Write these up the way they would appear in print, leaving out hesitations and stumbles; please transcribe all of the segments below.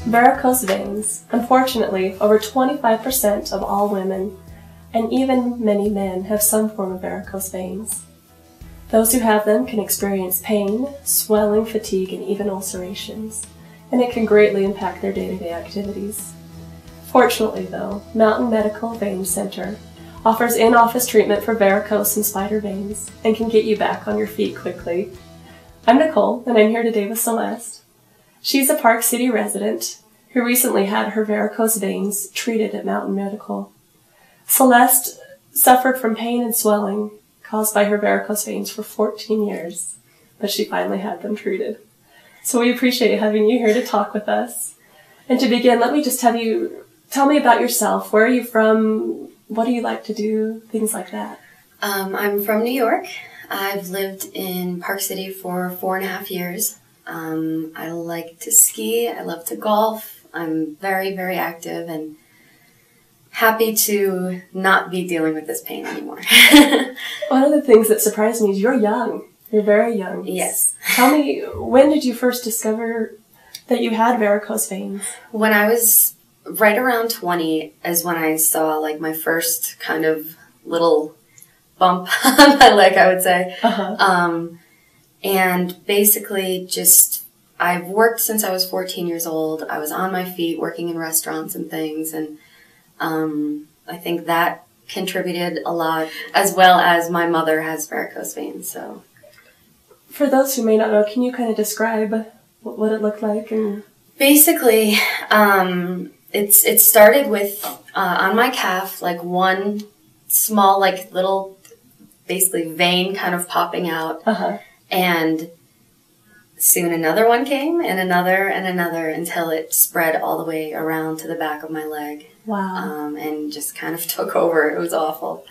Varicose veins. Unfortunately, over 25% of all women, and even many men, have some form of varicose veins. Those who have them can experience pain, swelling, fatigue, and even ulcerations, and it can greatly impact their day-to-day activities. Fortunately, though, Mountain Medical Vein Center offers in-office treatment for varicose and spider veins and can get you back on your feet quickly. I'm Nicole, and I'm here today with Celeste. She's a Park City resident who recently had her varicose veins treated at Mountain Medical. Celeste suffered from pain and swelling caused by her varicose veins for 14 years, but she finally had them treated. So we appreciate having you here to talk with us. And to begin, let me just have you tell me about yourself. Where are you from? What do you like to do? Things like that. I'm from New York. I've lived in Park City for 4.5 years. I like to ski. I love to golf. I'm very, very active and happy to not be dealing with this pain anymore. One of the things that surprised me is you're young. You're very young. Yes. Tell me, when did you first discover that you had varicose veins? When I was right around 20 is when I saw like my first kind of little bump on my leg, I would say. And basically just, I've worked since I was 14 years old. I was on my feet working in restaurants and things, and I think that contributed a lot, as well as my mother has varicose veins. So, for those who may not know, can you kind of describe what it looked like? And basically, it started with on my calf, like one small, like little, basically vein kind of popping out, and soon another one came, and another, until it spread all the way around to the back of my leg. Wow. And just kind of took over. It was awful.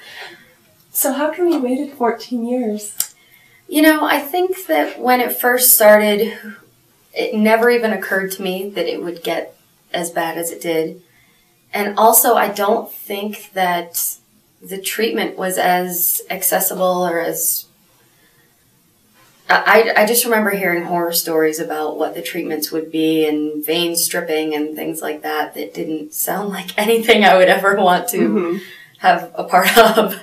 So how come you waited 14 years? You know, I think that when it first started, it never even occurred to me that it would get as bad as it did. And also, I don't think that the treatment was as accessible or as... I just remember hearing horror stories about what the treatments would be and vein stripping and things like that that didn't sound like anything I would ever want to have a part of.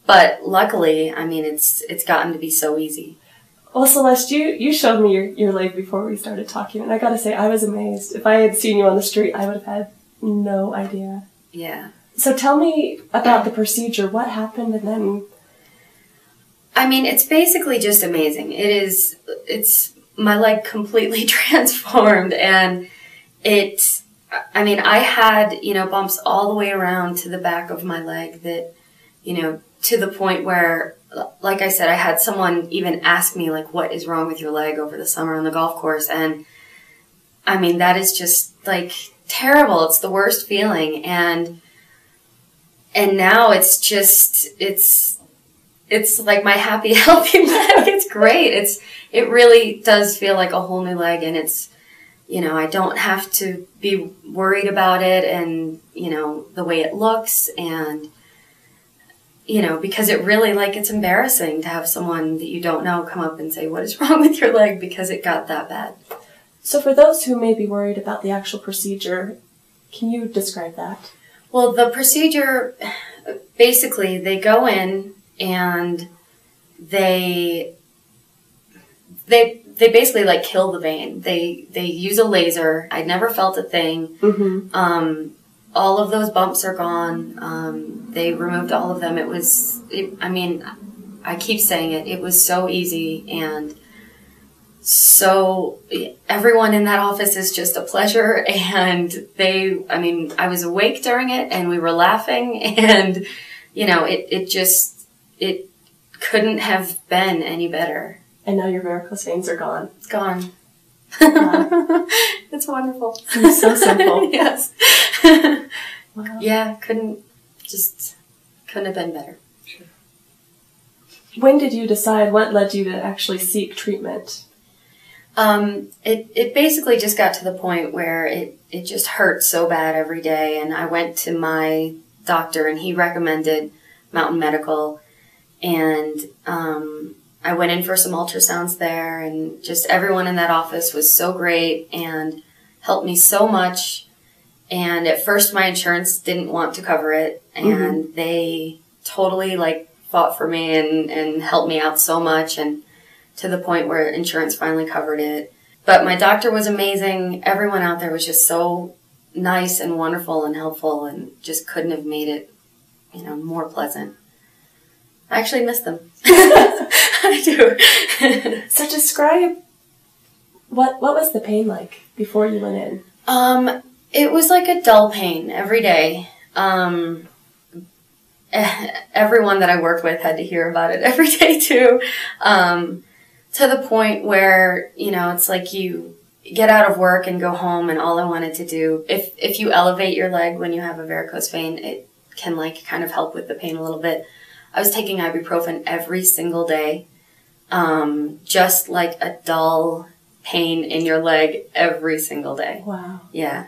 But luckily, I mean, it's gotten to be so easy. Well, Celeste, you showed me your leg before we started talking, and I gotta say, I was amazed. If I had seen you on the street, I would have had no idea. Yeah. So tell me about the procedure. What happened, and then... I mean, it's basically just amazing. It's my leg completely transformed, and I mean, I had, bumps all the way around to the back of my leg that, to the point where, like I said, I had someone even ask me, like, what is wrong with your leg over the summer on the golf course? And I mean, that is just like terrible. It's the worst feeling. And now it's just, it's like my happy, healthy leg. It's great. It really does feel like a whole new leg, and it's, I don't have to be worried about it and, the way it looks, and, because it really, like, it's embarrassing to have someone that you don't know come up and say, what is wrong with your leg, because it got that bad. So for those who may be worried about the actual procedure, can you describe that? Well, the procedure, basically, they go in, and they basically like kill the vein. They use a laser. I'd never felt a thing. All of those bumps are gone. They removed all of them. I mean, I keep saying it. It was so easy, and so everyone in that office is just a pleasure. And I was awake during it, and we were laughing, and it couldn't have been any better. And now your varicose veins are gone. It's gone. Wow. It's wonderful. It's so simple. Yes. Wow. Yeah, couldn't have been better. Sure. When did you decide, what led you to actually seek treatment? It basically just got to the point where it just hurt so bad every day, and I went to my doctor, and he recommended Mountain Medical, and I went in for some ultrasounds there, and just everyone in that office was so great, and helped me so much. And at first my insurance didn't want to cover it, and they totally like fought for me and helped me out so much, and to the point where insurance finally covered it. But my doctor was amazing. Everyone out there was just so nice and wonderful and helpful, and just couldn't have made it, you know, more pleasant. I actually miss them. I do. So describe, what was the pain like before you went in? It was like a dull pain every day. Everyone that I worked with had to hear about it every day too. To the point where, you know, it's like you get out of work and go home, and all I wanted to do, if you elevate your leg when you have a varicose vein, it can like kind of help with the pain a little bit. I was taking ibuprofen every single day, just like a dull pain in your leg every single day. Wow. Yeah.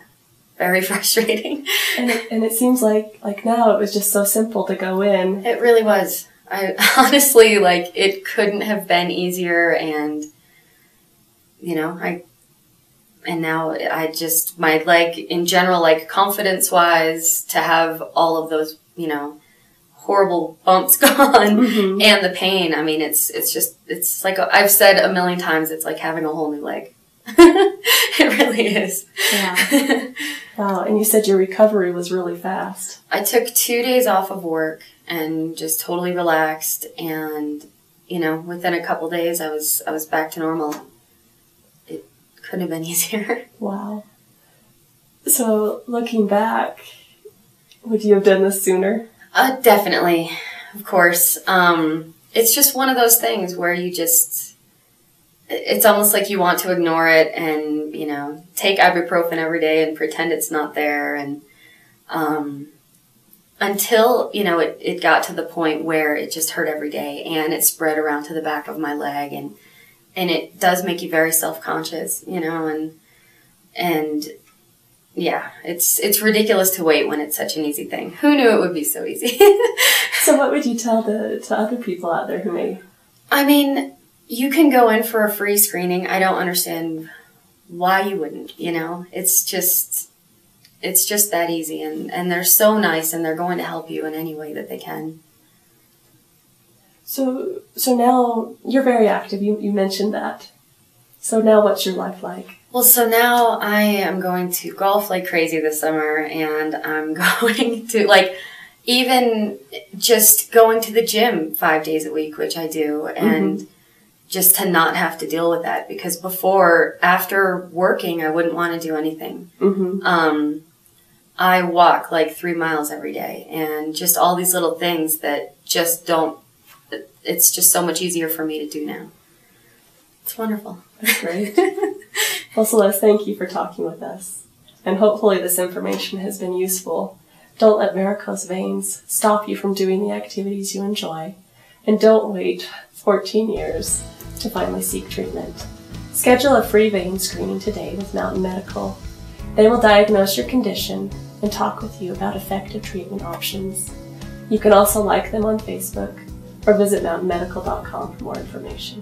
Very frustrating. And it seems like now it was just so simple to go in. It really was. I honestly, like, it couldn't have been easier, and, you know, and now I just, my leg in general, like, confidence-wise, to have all of those, you know, horrible bumps gone, and the pain, I mean, it's like, I've said a million times, it's like having a whole new leg. It really is. Yeah. Wow. And you said your recovery was really fast. I took 2 days off of work and just totally relaxed, and, you know, within a couple days I was back to normal. It couldn't have been easier. Wow. So looking back, would you have done this sooner? Definitely. Of course. It's just one of those things where you just, it's almost like you want to ignore it and, you know, take ibuprofen every day and pretend it's not there. And until, you know, it got to the point where it just hurt every day, and it spread around to the back of my leg. And it does make you very self-conscious, you know, and yeah, it's ridiculous to wait when it's such an easy thing. Who knew it would be so easy? So what would you tell to other people out there who may? I mean, you can go in for a free screening. I don't understand why you wouldn't, you know. It's just that easy, and they're so nice, and they're going to help you in any way that they can. So now you're very active. You mentioned that. So now what's your life like? Well, so now I am going to golf like crazy this summer, and I'm going to, like, even just going to the gym 5 days a week, which I do, and just to not have to deal with that, because before, after working, I wouldn't want to do anything. I walk like 3 miles every day, and just all these little things that just don't, it's just so much easier for me to do now. It's wonderful. That's great. Well, Celeste, thank you for talking with us, and hopefully this information has been useful. Don't let varicose veins stop you from doing the activities you enjoy, and don't wait 14 years to finally seek treatment. Schedule a free vein screening today with Mountain Medical. They will diagnose your condition and talk with you about effective treatment options. You can also like them on Facebook or visit mountainmedical.com for more information.